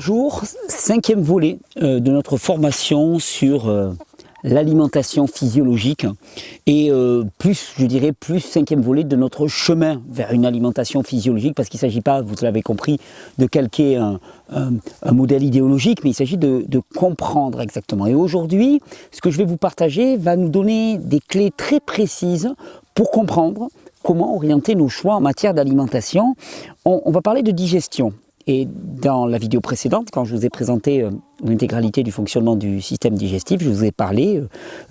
Bonjour, cinquième volet de notre formation sur l'alimentation physiologique et plus cinquième volet de notre chemin vers une alimentation physiologique, parce qu'il ne s'agit pas, vous l'avez compris, de calquer un modèle idéologique, mais il s'agit de comprendre exactement. Et aujourd'hui, ce que je vais vous partager va nous donner des clés très précises pour comprendre comment orienter nos choix en matière d'alimentation. On va parler de digestion. Et dans la vidéo précédente, quand je vous ai présenté l'intégralité du fonctionnement du système digestif, je vous ai parlé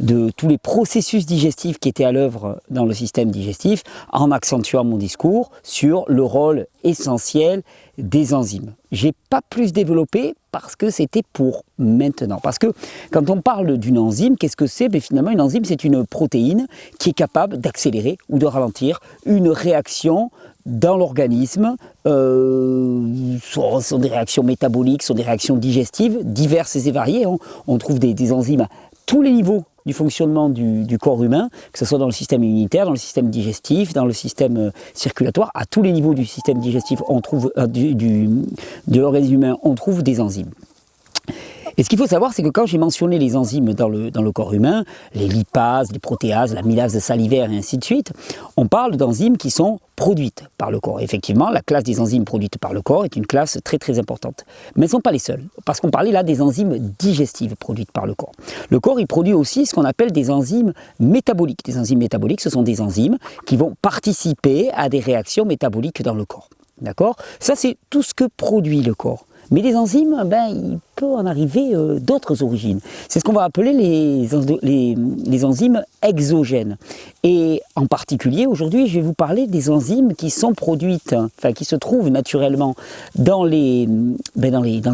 de tous les processus digestifs qui étaient à l'œuvre dans le système digestif, en accentuant mon discours sur le rôle essentiel des enzymes. Je n'ai pas plus développé parce que c'était pour maintenant. Parce que quand on parle d'une enzyme, qu'est-ce que c'est? Finalement, une enzyme, c'est une protéine qui est capable d'accélérer ou de ralentir une réaction dans l'organisme. Sont des réactions métaboliques, sont des réactions digestives, diverses et variées. On trouve des enzymes à tous les niveaux du fonctionnement du corps humain, que ce soit dans le système immunitaire, dans le système digestif, dans le système circulatoire. À tous les niveaux du système digestif, on trouve, de l'organisme humain, on trouve des enzymes. Et ce qu'il faut savoir, c'est que quand j'ai mentionné les enzymes dans le corps humain, les lipases, les protéases, l'amylase salivaire et ainsi de suite, on parle d'enzymes qui sont produites par le corps. Et effectivement, la classe des enzymes produites par le corps est une classe très très importante. Mais elles ne sont pas les seules, parce qu'on parlait là des enzymes digestives produites par le corps. Le corps, il produit aussi ce qu'on appelle des enzymes métaboliques. Des enzymes métaboliques, ce sont des enzymes qui vont participer à des réactions métaboliques dans le corps. D'accord ? Ça, c'est tout ce que produit le corps. Mais les enzymes, il peut en arriver d'autres origines. C'est ce qu'on va appeler les enzymes exogènes. Et en particulier, aujourd'hui, je vais vous parler des enzymes qui sont produites, qui se trouvent naturellement dans les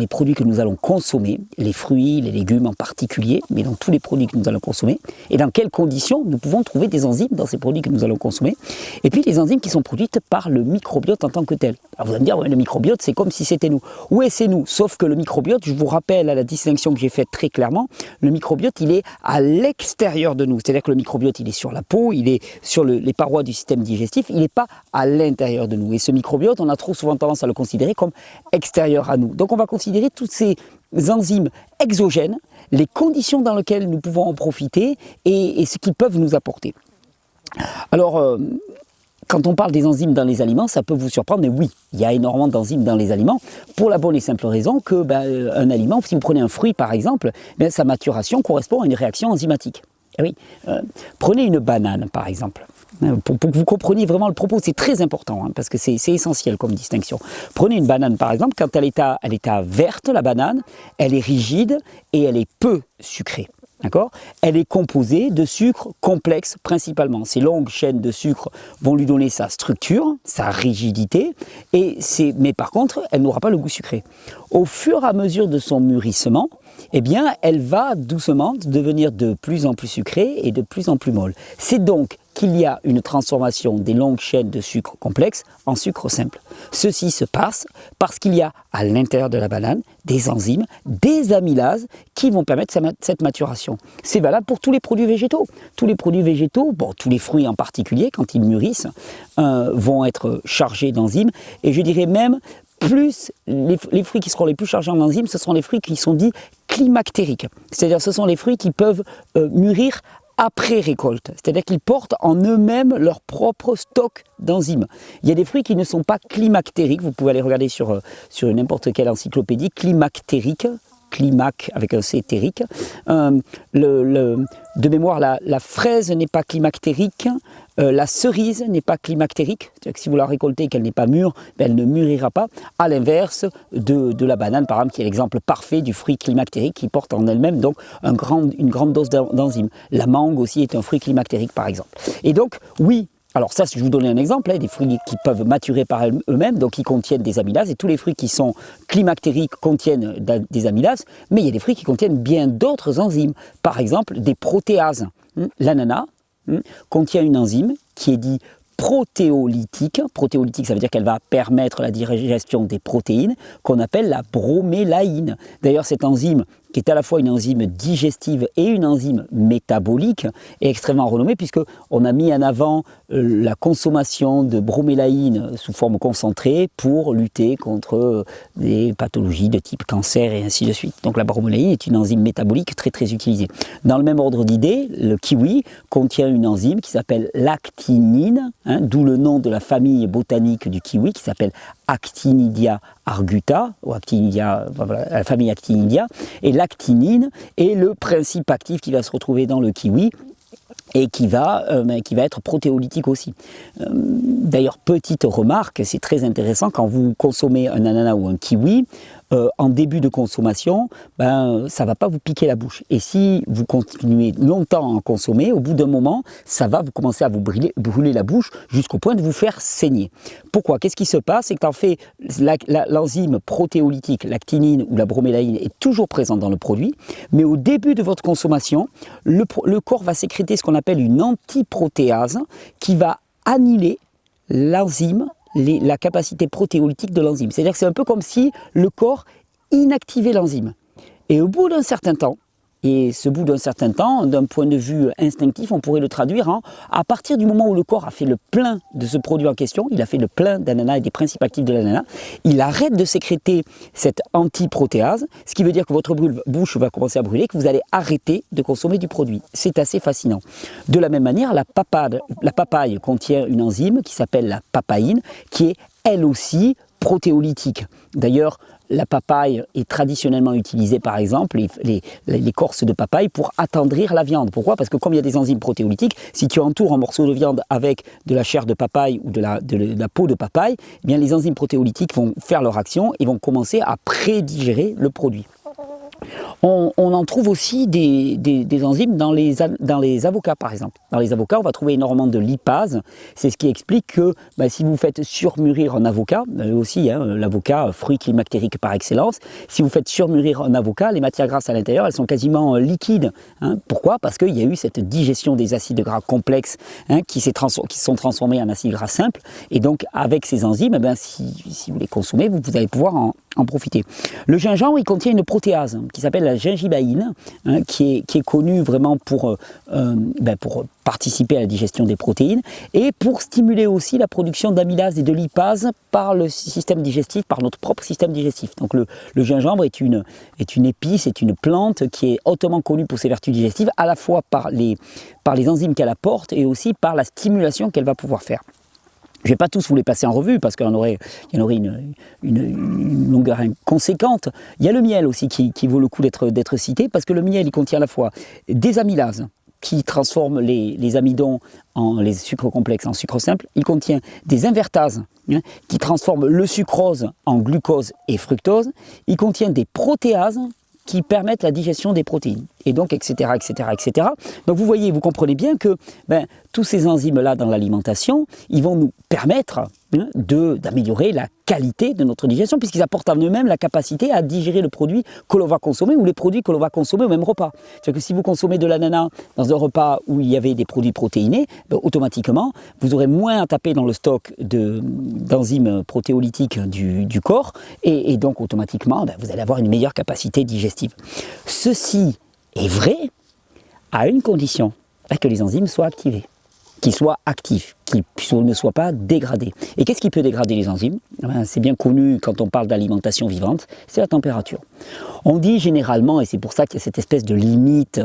produits que nous allons consommer, les fruits, les légumes en particulier, mais dans tous les produits que nous allons consommer, et dans quelles conditions nous pouvons trouver des enzymes dans ces produits que nous allons consommer, et puis les enzymes qui sont produites par le microbiote en tant que tel. Alors vous allez me dire, ouais, le microbiote, c'est comme si c'était nous. Oui, c'est nous, sauf que le microbiote, je vous rappelle à la distinction que j'ai faite très clairement, le microbiote, il est à l'extérieur de nous. C'est-à-dire que le microbiote, il est sur la peau, il est sur les parois du système digestif, il n'est pas à l'intérieur de nous. Et ce microbiote, on a trop souvent tendance à le considérer comme extérieur à nous. Donc on va considérer toutes ces enzymes exogènes, les conditions dans lesquelles nous pouvons en profiter et ce qu'ils peuvent nous apporter. Alors, quand on parle des enzymes dans les aliments, ça peut vous surprendre, mais oui, il y a énormément d'enzymes dans les aliments, pour la bonne et simple raison que un aliment, si vous prenez un fruit par exemple, sa maturation correspond à une réaction enzymatique. Et oui, prenez une banane par exemple, pour que vous compreniez vraiment le propos, c'est très important, parce que c'est essentiel comme distinction. Prenez une banane par exemple, quand elle est à verte, la banane, elle est rigide et elle est peu sucrée. D'accord ? Elle est composée de sucre complexe principalement. Ces longues chaînes de sucre vont lui donner sa structure, sa rigidité, mais par contre, elle n'aura pas le goût sucré. Au fur et à mesure de son mûrissement, elle va doucement devenir de plus en plus sucrée et de plus en plus molle. C'est donc qu'il y a une transformation des longues chaînes de sucre complexe en sucre simple. Ceci se passe parce qu'il y a à l'intérieur de la banane des enzymes, des amylases qui vont permettre cette maturation. C'est valable pour tous les produits végétaux. Tous les produits végétaux, tous les fruits en particulier, quand ils mûrissent, vont être chargés d'enzymes. Et je dirais même, plus les fruits qui seront les plus chargés en enzymes, ce sont les fruits qui sont dits climactériques. C'est-à-dire ce sont les fruits qui peuvent mûrir après récolte, c'est-à-dire qu'ils portent en eux-mêmes leur propre stock d'enzymes. Il y a des fruits qui ne sont pas climactériques, vous pouvez aller regarder sur n'importe quelle encyclopédie, climactérique, climac avec un C térique. De mémoire, la fraise n'est pas climactérique, la cerise n'est pas climactérique, c'est-à-dire que si vous la récoltez et qu'elle n'est pas mûre, elle ne mûrira pas, à l'inverse de la banane par exemple, qui est l'exemple parfait du fruit climactérique qui porte en elle-même donc une grande dose d'enzymes. La mangue aussi est un fruit climactérique par exemple. Et donc oui, alors ça, je vais vous donner un exemple, des fruits qui peuvent maturer par eux-mêmes, donc qui contiennent des amylases, et tous les fruits qui sont climactériques contiennent des amylases, mais il y a des fruits qui contiennent bien d'autres enzymes, par exemple des protéases. L'ananas contient une enzyme qui est dite protéolytique. Protéolytique, ça veut dire qu'elle va permettre la digestion des protéines, qu'on appelle la bromélaïne. D'ailleurs, cette enzyme qui est à la fois une enzyme digestive et une enzyme métabolique, est extrêmement renommée puisqu'on a mis en avant la consommation de bromélaïne sous forme concentrée pour lutter contre des pathologies de type cancer et ainsi de suite. Donc la bromélaïne est une enzyme métabolique très très utilisée. Dans le même ordre d'idée, le kiwi contient une enzyme qui s'appelle l'actinine, d'où le nom de la famille botanique du kiwi qui s'appelle Actinidia arguta, ou Actinidia, voilà, la famille Actinidia. Et l'actinine est le principe actif qui va se retrouver dans le kiwi et qui va être protéolytique aussi. D'ailleurs, petite remarque, c'est très intéressant, quand vous consommez un ananas ou un kiwi, en début de consommation, ça ne va pas vous piquer la bouche. Et si vous continuez longtemps à en consommer, au bout d'un moment, ça va vous commencer à vous brûler la bouche jusqu'au point de vous faire saigner. Pourquoi? Qu'est-ce qui se passe? C'est que en fait, l'enzyme protéolytique, l'actinine ou la bromélaïne est toujours présente dans le produit, mais au début de votre consommation, le corps va sécréter ce qu'on appelle une antiprotéase qui va annihiler l'enzyme, la capacité protéolytique de l'enzyme. C'est-à-dire que c'est un peu comme si le corps inactivait l'enzyme. Et au bout d'un certain temps, et ce bout d'un certain temps, d'un point de vue instinctif, on pourrait le traduire en à partir du moment où le corps a fait le plein de ce produit en question, il a fait le plein d'ananas et des principes actifs de l'ananas, il arrête de sécréter cette antiprotéase, ce qui veut dire que votre bouche va commencer à brûler, que vous allez arrêter de consommer du produit. C'est assez fascinant. De la même manière, la papaye contient une enzyme qui s'appelle la papaïne, qui est elle aussi protéolytique. D'ailleurs, la papaye est traditionnellement utilisée, par exemple, l'écorce de papaye pour attendrir la viande. Pourquoi? Parce que comme il y a des enzymes protéolytiques, si tu entoures un morceau de viande avec de la chair de papaye ou de la peau de papaye, eh bien les enzymes protéolytiques vont faire leur action et vont commencer à prédigérer le produit. On en trouve aussi des enzymes dans les avocats, par exemple. Dans les avocats, on va trouver énormément de lipase. C'est ce qui explique que si vous faites surmûrir un avocat, aussi l'avocat, fruit climactérique par excellence, si vous faites surmûrir un avocat, les matières grasses à l'intérieur, elles sont quasiment liquides. Pourquoi? Parce qu'il y a eu cette digestion des acides gras complexes qui sont transformés en acides gras simples. Et donc, avec ces enzymes, si vous les consommez, vous allez pouvoir en profiter. Le gingembre, il contient une protéase qui s'appelle la gingibaïne, qui est connue vraiment pour participer à la digestion des protéines et pour stimuler aussi la production d'amylase et de lipase par le système digestif, par notre propre système digestif. Donc le gingembre est une épice, est une plante qui est hautement connue pour ses vertus digestives, à la fois par les enzymes qu'elle apporte et aussi par la stimulation qu'elle va pouvoir faire. Je ne vais pas tous vous les passer en revue parce qu'il y en aurait une longueur conséquente. Il y a le miel aussi qui vaut le coup d'être cité parce que le miel il contient à la fois des amylases qui transforment les amidons les sucres complexes en sucre simple. Il contient des invertases qui transforment le sucrose en glucose et fructose. Il contient des protéases qui permettent la digestion des protéines, et donc etc. Donc vous voyez, vous comprenez bien que tous ces enzymes-là dans l'alimentation, ils vont nous permettre d'améliorer la qualité de notre digestion, puisqu'ils apportent en eux-mêmes la capacité à digérer le produit que l'on va consommer ou les produits que l'on va consommer au même repas. C'est-à-dire que si vous consommez de l'ananas dans un repas où il y avait des produits protéinés, automatiquement, vous aurez moins à taper dans le stock d'enzymes protéolytiques du corps, et donc automatiquement, vous allez avoir une meilleure capacité digestive. Ceci est vrai à une condition, que les enzymes soient activées, qu'ils soient actifs, qu'ils ne soient pas dégradés. Et qu'est-ce qui peut dégrader les enzymes? C'est bien connu quand on parle d'alimentation vivante, c'est la température. On dit généralement, et c'est pour ça qu'il y a cette espèce de limite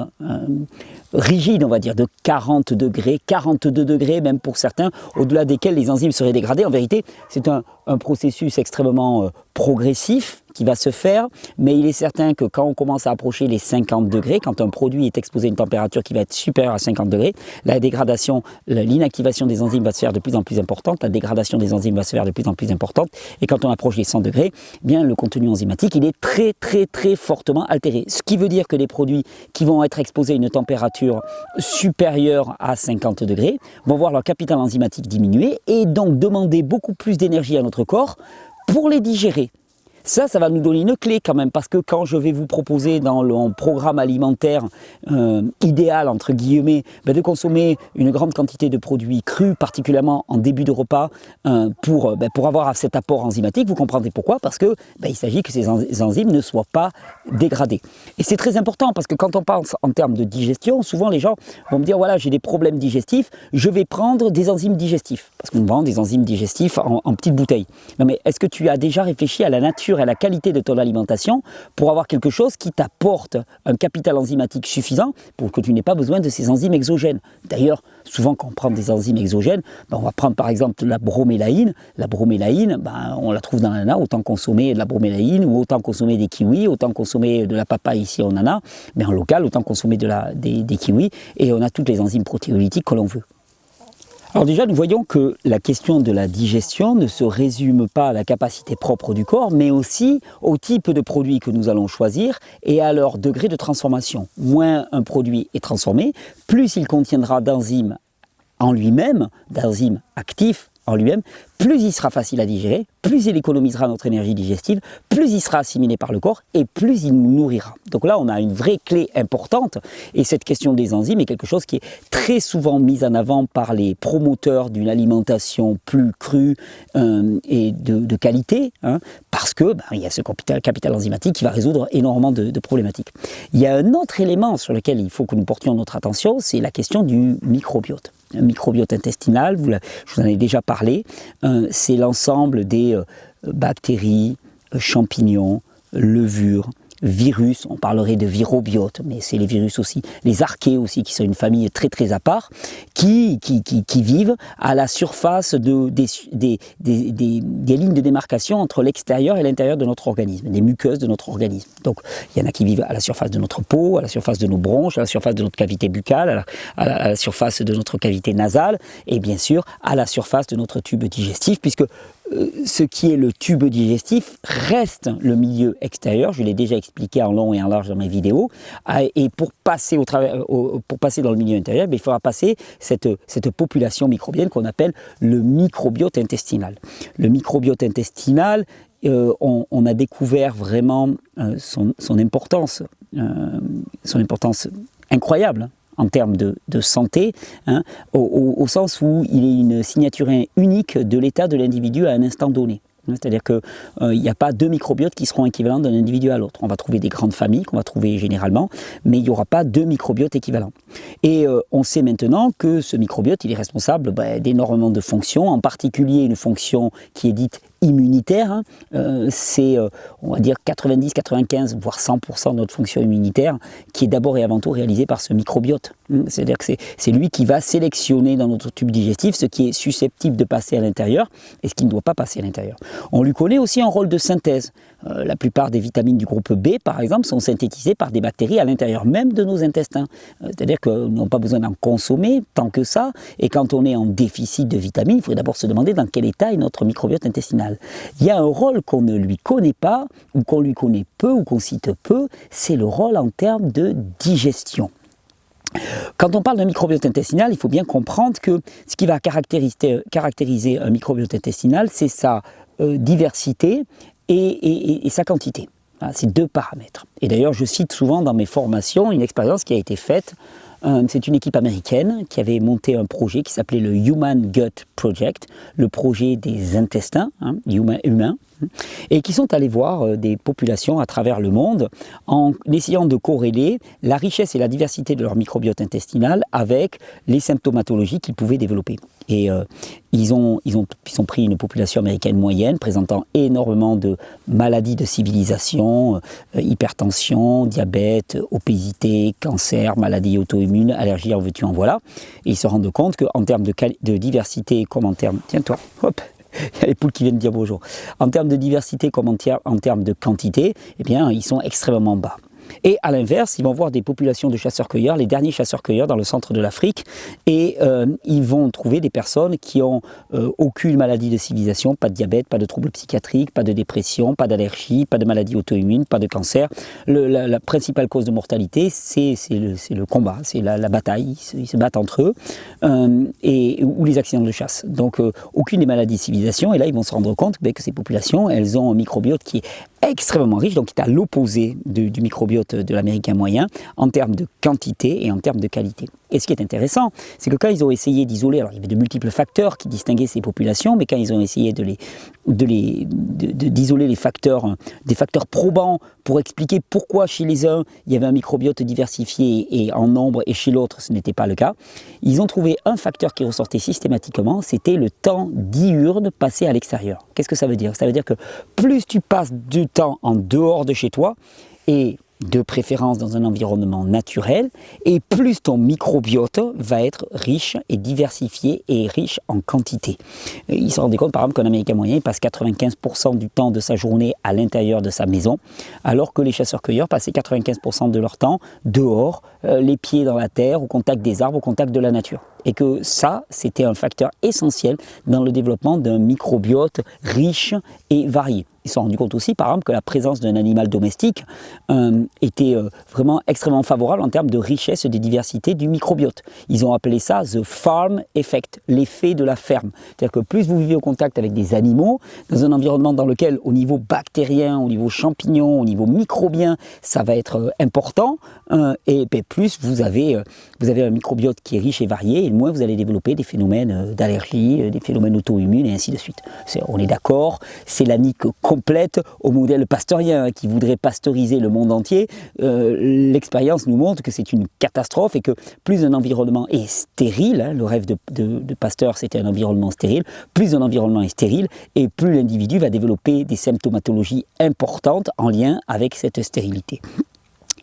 rigide, on va dire, de 40 degrés, 42 degrés même pour certains, au-delà desquels les enzymes seraient dégradées. En vérité, c'est un processus extrêmement progressif qui va se faire, mais il est certain que quand on commence à approcher les 50 degrés, quand un produit est exposé à une température qui va être supérieure à 50 degrés, la dégradation, l'inactivation des enzymes va se faire de plus en plus importante, la dégradation des enzymes va se faire de plus en plus importante, et quand on approche les 100 degrés, le contenu enzymatique, il est très très très fortement altéré. Ce qui veut dire que les produits qui vont être exposés à une température supérieure à 50 degrés vont voir leur capital enzymatique diminuer et donc demander beaucoup plus d'énergie à notre corps pour les digérer. Ça va nous donner une clé quand même, parce que quand je vais vous proposer dans le programme alimentaire idéal, entre guillemets, de consommer une grande quantité de produits crus, particulièrement en début de repas, pour avoir cet apport enzymatique, vous comprendrez pourquoi, parce que il s'agit que ces enzymes ne soient pas dégradées. Et c'est très important, parce que quand on pense en termes de digestion, souvent les gens vont me dire, voilà, j'ai des problèmes digestifs, je vais prendre des enzymes digestifs, parce qu'on vend des enzymes digestifs en petites bouteilles. Non mais est-ce que tu as déjà réfléchi à la nature et à la qualité de ton alimentation pour avoir quelque chose qui t'apporte un capital enzymatique suffisant pour que tu n'aies pas besoin de ces enzymes exogènes? D'ailleurs, souvent quand on prend des enzymes exogènes, on va prendre par exemple la bromélaïne. La bromélaïne, on la trouve dans l'ananas, autant consommer de la bromélaïne, ou autant consommer des kiwis, autant consommer de la papaye, ici on en a, mais en local, autant consommer des kiwis, et on a toutes les enzymes protéolytiques que l'on veut. Alors déjà, nous voyons que la question de la digestion ne se résume pas à la capacité propre du corps, mais aussi au type de produit que nous allons choisir et à leur degré de transformation. Moins un produit est transformé, plus il contiendra d'enzymes en lui-même, d'enzymes actifs en lui-même, plus il sera facile à digérer, plus il économisera notre énergie digestive, plus il sera assimilé par le corps et plus il nous nourrira. Donc là, on a une vraie clé importante, et cette question des enzymes est quelque chose qui est très souvent mise en avant par les promoteurs d'une alimentation plus crue et de qualité, parce que il y a ce capital enzymatique qui va résoudre énormément de problématiques. Il y a un autre élément sur lequel il faut que nous portions notre attention, c'est la question du microbiote. Un microbiote intestinal, je vous en ai déjà parlé, c'est l'ensemble des bactéries, champignons, levures, virus, on parlerait de virobiote, mais c'est les virus aussi, les archées aussi, qui sont une famille très très à part, qui vivent à la surface des lignes de démarcation entre l'extérieur et l'intérieur de notre organisme, des muqueuses de notre organisme. Donc il y en a qui vivent à la surface de notre peau, à la surface de nos bronches, à la surface de notre cavité buccale, à la surface de notre cavité nasale, et bien sûr à la surface de notre tube digestif, puisque ce qui est le tube digestif reste le milieu extérieur, je l'ai déjà expliqué en long et en large dans mes vidéos, et pour passer dans le milieu intérieur, il faudra passer cette population microbienne qu'on appelle le microbiote intestinal. Le microbiote intestinal, on a découvert vraiment son importance incroyable en termes de santé, au sens où il est une signature unique de l'état de l'individu à un instant donné. C'est-à-dire qu'il n'y a pas deux microbiotes qui seront équivalents d'un individu à l'autre. On va trouver des grandes familles qu'on va trouver généralement, mais il n'y aura pas deux microbiotes équivalents. Et on sait maintenant que ce microbiote, il est responsable d'énormément de fonctions, en particulier une fonction qui est dite immunitaire. C'est, on va dire, 90, 95, voire 100% de notre fonction immunitaire qui est d'abord et avant tout réalisée par ce microbiote. C'est-à-dire que c'est lui qui va sélectionner dans notre tube digestif ce qui est susceptible de passer à l'intérieur et ce qui ne doit pas passer à l'intérieur. On lui connaît aussi un rôle de synthèse. La plupart des vitamines du groupe B, par exemple, sont synthétisées par des bactéries à l'intérieur même de nos intestins. C'est-à-dire que nous n'avons pas besoin d'en consommer tant que ça. Et quand on est en déficit de vitamines, il faudrait d'abord se demander dans quel état est notre microbiote intestinal. Il y a un rôle qu'on ne lui connaît pas, ou qu'on lui connaît peu, ou qu'on cite peu, c'est le rôle en termes de digestion. Quand on parle d'un microbiote intestinal, il faut bien comprendre que ce qui va caractériser un microbiote intestinal, c'est sa diversité et sa quantité. C'est deux paramètres. Et d'ailleurs, je cite souvent dans mes formations une expérience qui a été faite. C'est une équipe américaine qui avait monté un projet qui s'appelait le Human Gut Project, le projet des intestins humains, et qui sont allés voir des populations à travers le monde en essayant de corréler la richesse et la diversité de leur microbiote intestinal avec les symptomatologies qu'ils pouvaient développer. Et ils ont pris une population américaine moyenne présentant énormément de maladies de civilisation, hypertension, diabète, obésité, cancer, maladies auto-immunes, allergies, en veux-tu, en voilà. Et ils se rendent compte qu'en termes de diversité comme en termes... Tiens-toi, hop, il y a les poules qui viennent dire bonjour. En termes de diversité comme en termes de quantité, eh bien, ils sont extrêmement bas. Et à l'inverse, ils vont voir des populations de chasseurs-cueilleurs, les derniers chasseurs-cueilleurs dans le centre de l'Afrique, et ils vont trouver des personnes qui ont aucune maladie de civilisation, pas de diabète, pas de troubles psychiatriques, pas de dépression, pas d'allergie, pas de maladie auto-immune, pas de cancer. La principale cause de mortalité, c'est le combat, c'est la bataille, ils se battent entre eux, ou les accidents de chasse. Donc aucune des maladies de civilisation, et là ils vont se rendre compte que ces populations, elles ont un microbiote qui est extrêmement riche, donc qui est à l'opposé du microbiote de l'Américain moyen en termes de quantité et en termes de qualité. Et ce qui est intéressant, c'est que quand ils ont essayé d'isoler, alors il y avait de multiples facteurs qui distinguaient ces populations, mais quand ils ont essayé d'isoler les facteurs, des facteurs probants pour expliquer pourquoi chez les uns il y avait un microbiote diversifié et en nombre et chez l'autre ce n'était pas le cas, ils ont trouvé un facteur qui ressortait systématiquement, c'était le temps diurne passé à l'extérieur. Qu'est-ce que ça veut dire? Ça veut dire que plus tu passes du temps en dehors de chez toi, et de préférence dans un environnement naturel, et plus ton microbiote va être riche et diversifié et riche en quantité. Ils se rendaient compte par exemple qu'un Américain moyen passe 95% du temps de sa journée à l'intérieur de sa maison, alors que les chasseurs-cueilleurs passaient 95% de leur temps dehors, les pieds dans la terre, au contact des arbres, au contact de la nature. Et que ça, c'était un facteur essentiel dans le développement d'un microbiote riche et varié. Ils se sont rendus compte aussi, par exemple, que la présence d'un animal domestique était vraiment extrêmement favorable en termes de richesse et de diversité du microbiote. Ils ont appelé ça « the farm effect », l'effet de la ferme. C'est-à-dire que plus vous vivez au contact avec des animaux, dans un environnement dans lequel, au niveau bactérien, au niveau champignon, au niveau microbien, ça va être important, et plus vous avez un microbiote qui est riche et varié, et moins vous allez développer des phénomènes d'allergie, des phénomènes auto-immunes, et ainsi de suite. On est d'accord, c'est la nique complète au modèle pasteurien qui voudrait pasteuriser le monde entier. L'expérience nous montre que c'est une catastrophe et que plus un environnement est stérile, le rêve de Pasteur c'était un environnement stérile, plus un environnement est stérile et plus l'individu va développer des symptomatologies importantes en lien avec cette stérilité.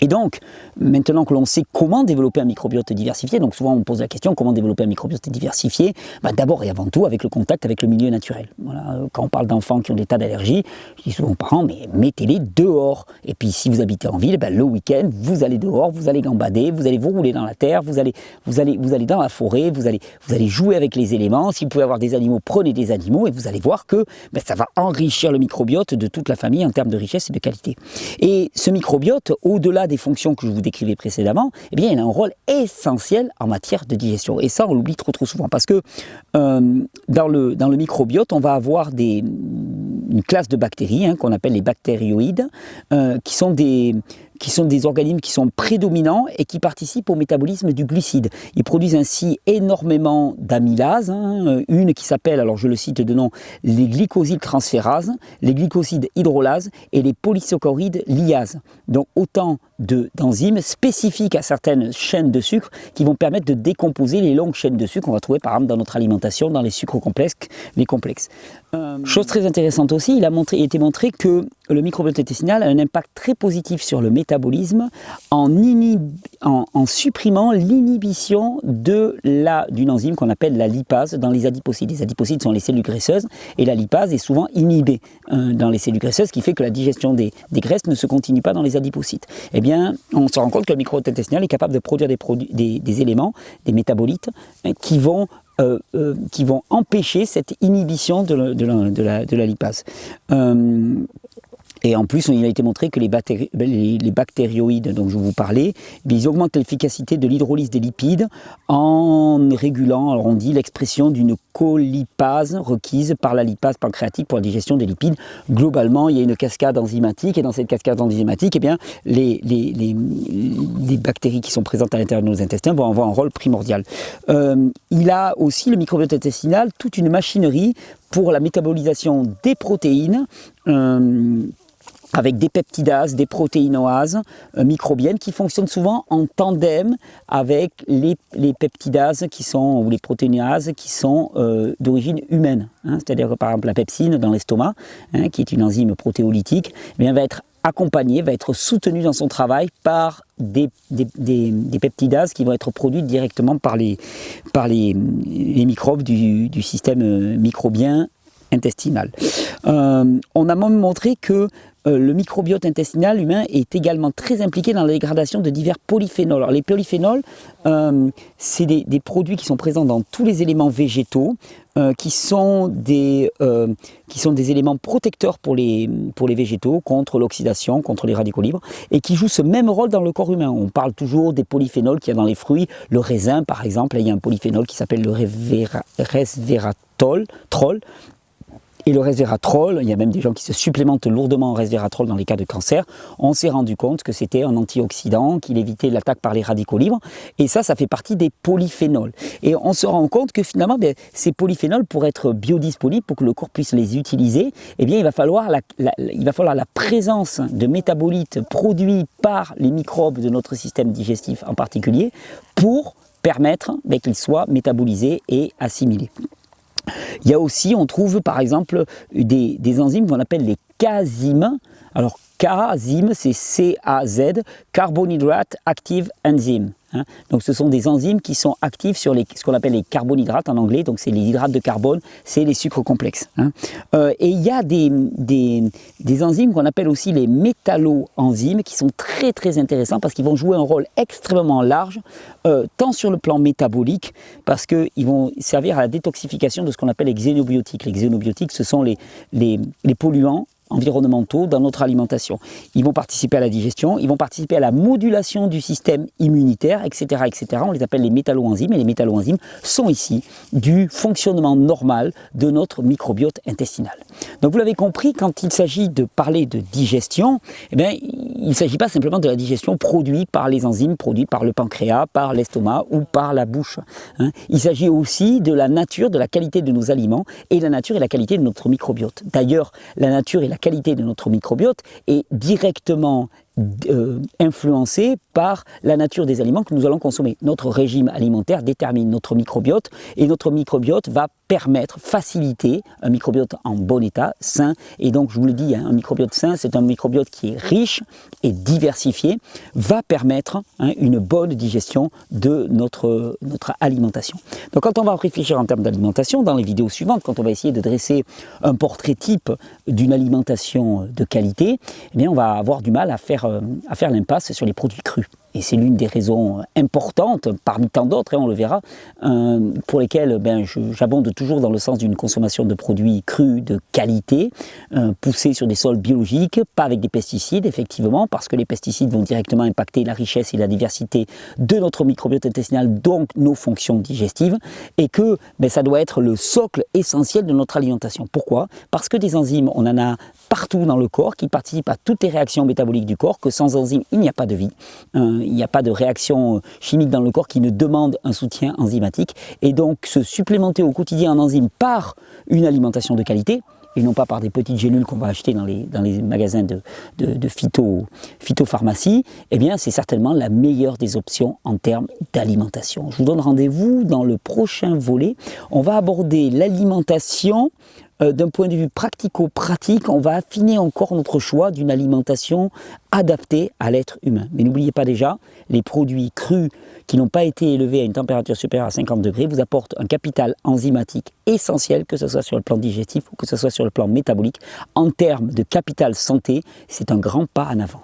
Et donc, maintenant que l'on sait comment développer un microbiote diversifié, donc souvent on pose la question comment développer un microbiote diversifié, d'abord et avant tout avec le contact avec le milieu naturel. Voilà, quand on parle d'enfants qui ont des tas d'allergies, je dis souvent aux parents, mais mettez-les dehors. Et puis si vous habitez en ville, le week-end, vous allez dehors, vous allez gambader, vous allez vous rouler dans la terre, vous allez dans la forêt, vous allez jouer avec les éléments. Si vous pouvez avoir des animaux, prenez des animaux et vous allez voir que ça va enrichir le microbiote de toute la famille en termes de richesse et de qualité. Et ce microbiote, au-delà des fonctions que je vous décrivais précédemment, il a un rôle essentiel en matière de digestion. Et ça, on l'oublie trop souvent parce que dans le microbiote, on va avoir une classe de bactéries qu'on appelle les bactérioïdes, qui sont des organismes qui sont prédominants et qui participent au métabolisme du glucide. Ils produisent ainsi énormément d'amylases, une qui s'appelle, alors je le cite de nom, les glycosyltransférases, les glycosides hydrolases et les polysaccharides liases. Donc autant d'enzymes spécifiques à certaines chaînes de sucre qui vont permettre de décomposer les longues chaînes de sucre qu'on va trouver par exemple dans notre alimentation, dans les sucres complexes, les complexes. Chose très intéressante aussi, il a été montré que le microbiote intestinal a un impact très positif sur le métabolisme en supprimant l'inhibition d'une enzyme qu'on appelle la lipase dans les adipocytes. Les adipocytes sont les cellules graisseuses et la lipase est souvent inhibée dans les cellules graisseuses, ce qui fait que la digestion des graisses ne se continue pas dans les adipocytes. Eh bien, on se rend compte que le microbiote intestinal est capable de produire des éléments, des métabolites, qui vont empêcher cette inhibition de la lipase. Et en plus, il a été montré que les bactérioïdes dont je vous parlais, ils augmentent l'efficacité de l'hydrolyse des lipides en régulant, alors on dit, l'expression d'une colipase requise par la lipase pancréatique pour la digestion des lipides. Globalement, il y a une cascade enzymatique et dans cette cascade enzymatique, les bactéries qui sont présentes à l'intérieur de nos intestins vont avoir un rôle primordial. Il a aussi, le microbiote intestinal, toute une machinerie pour la métabolisation des protéines, avec des peptidases, des protéinoases microbiennes qui fonctionnent souvent en tandem avec les peptidases ou les protéinases qui sont d'origine humaine. C'est-à-dire que par exemple la pepsine dans l'estomac, qui est une enzyme protéolytique, va être accompagnée, va être soutenue dans son travail par des peptidases qui vont être produites directement par les microbes du système microbien intestinal. On a même montré que le microbiote intestinal humain est également très impliqué dans la dégradation de divers polyphénols. Alors, les polyphénols, c'est des produits qui sont présents dans tous les éléments végétaux, qui sont des éléments protecteurs pour les végétaux, contre l'oxydation, contre les radicaux libres, et qui jouent ce même rôle dans le corps humain. On parle toujours des polyphénols qu'il y a dans les fruits. Le raisin, par exemple, il y a un polyphénol qui s'appelle le resveratrol. Et le resveratrol, il y a même des gens qui se supplémentent lourdement en resveratrol dans les cas de cancer. On s'est rendu compte que c'était un antioxydant, qu'il évitait l'attaque par les radicaux libres. Et ça fait partie des polyphénols. Et on se rend compte que finalement, ces polyphénols, pour être biodisponibles, pour que le corps puisse les utiliser, eh bien, il va falloir la présence de métabolites produits par les microbes de notre système digestif en particulier, pour permettre qu'ils soient métabolisés et assimilés. Il y a aussi, on trouve par exemple des enzymes qu'on appelle les cazymes. Alors CAZYM, c'est C-A-Z, Carbohydrate Active Enzyme. Donc ce sont des enzymes qui sont actives sur ce qu'on appelle les carbohydrates en anglais, donc c'est les hydrates de carbone, c'est les sucres complexes. Et il y a des enzymes qu'on appelle aussi les métalloenzymes qui sont très très intéressants parce qu'ils vont jouer un rôle extrêmement large, tant sur le plan métabolique, parce qu'ils vont servir à la détoxification de ce qu'on appelle les xénobiotiques. Les xénobiotiques, ce sont les polluants environnementaux dans notre alimentation. Ils vont participer à la digestion, ils vont participer à la modulation du système immunitaire, etc., etc. On les appelle les métalloenzymes, et les métalloenzymes sont ici du fonctionnement normal de notre microbiote intestinal. Donc vous l'avez compris, quand il s'agit de parler de digestion, eh bien, il ne s'agit pas simplement de la digestion produite par les enzymes, produite par le pancréas, par l'estomac ou par la bouche. Il s'agit aussi de la nature, de la qualité de nos aliments, et la nature et la qualité de notre microbiote. D'ailleurs, la nature et la qualité de notre microbiote est directement influencée par la nature des aliments que nous allons consommer. Notre régime alimentaire détermine notre microbiote, et notre microbiote va permettre, faciliter un microbiote en bon état, sain. Et donc, je vous le dis, un microbiote sain, c'est un microbiote qui est riche et diversifié, va permettre une bonne digestion de notre alimentation. Donc, quand on va réfléchir en termes d'alimentation, dans les vidéos suivantes, quand on va essayer de dresser un portrait type d'une alimentation de qualité, eh bien, on va avoir du mal à faire l'impasse sur les produits crus. Et c'est l'une des raisons importantes, parmi tant d'autres, on le verra, pour lesquelles j'abonde toujours dans le sens d'une consommation de produits crus de qualité, poussés sur des sols biologiques, pas avec des pesticides, effectivement, parce que les pesticides vont directement impacter la richesse et la diversité de notre microbiote intestinal, donc nos fonctions digestives, et que ça doit être le socle essentiel de notre alimentation. Pourquoi ? Parce que des enzymes, on en a partout dans le corps, qui participent à toutes les réactions métaboliques du corps, que sans enzymes, il n'y a pas de vie. Il n'y a pas de réaction chimique dans le corps qui ne demande un soutien enzymatique. Et donc, se supplémenter au quotidien en enzymes par une alimentation de qualité, et non pas par des petites gélules qu'on va acheter dans les magasins de phytopharmacie, eh bien, c'est certainement la meilleure des options en termes d'alimentation. Je vous donne rendez-vous dans le prochain volet. On va aborder l'alimentation d'un point de vue pratico-pratique. On va affiner encore notre choix d'une alimentation adaptée à l'être humain. Mais n'oubliez pas déjà, les produits crus qui n'ont pas été élevés à une température supérieure à 50 degrés vous apportent un capital enzymatique essentiel, que ce soit sur le plan digestif ou que ce soit sur le plan métabolique. En termes de capital santé, c'est un grand pas en avant.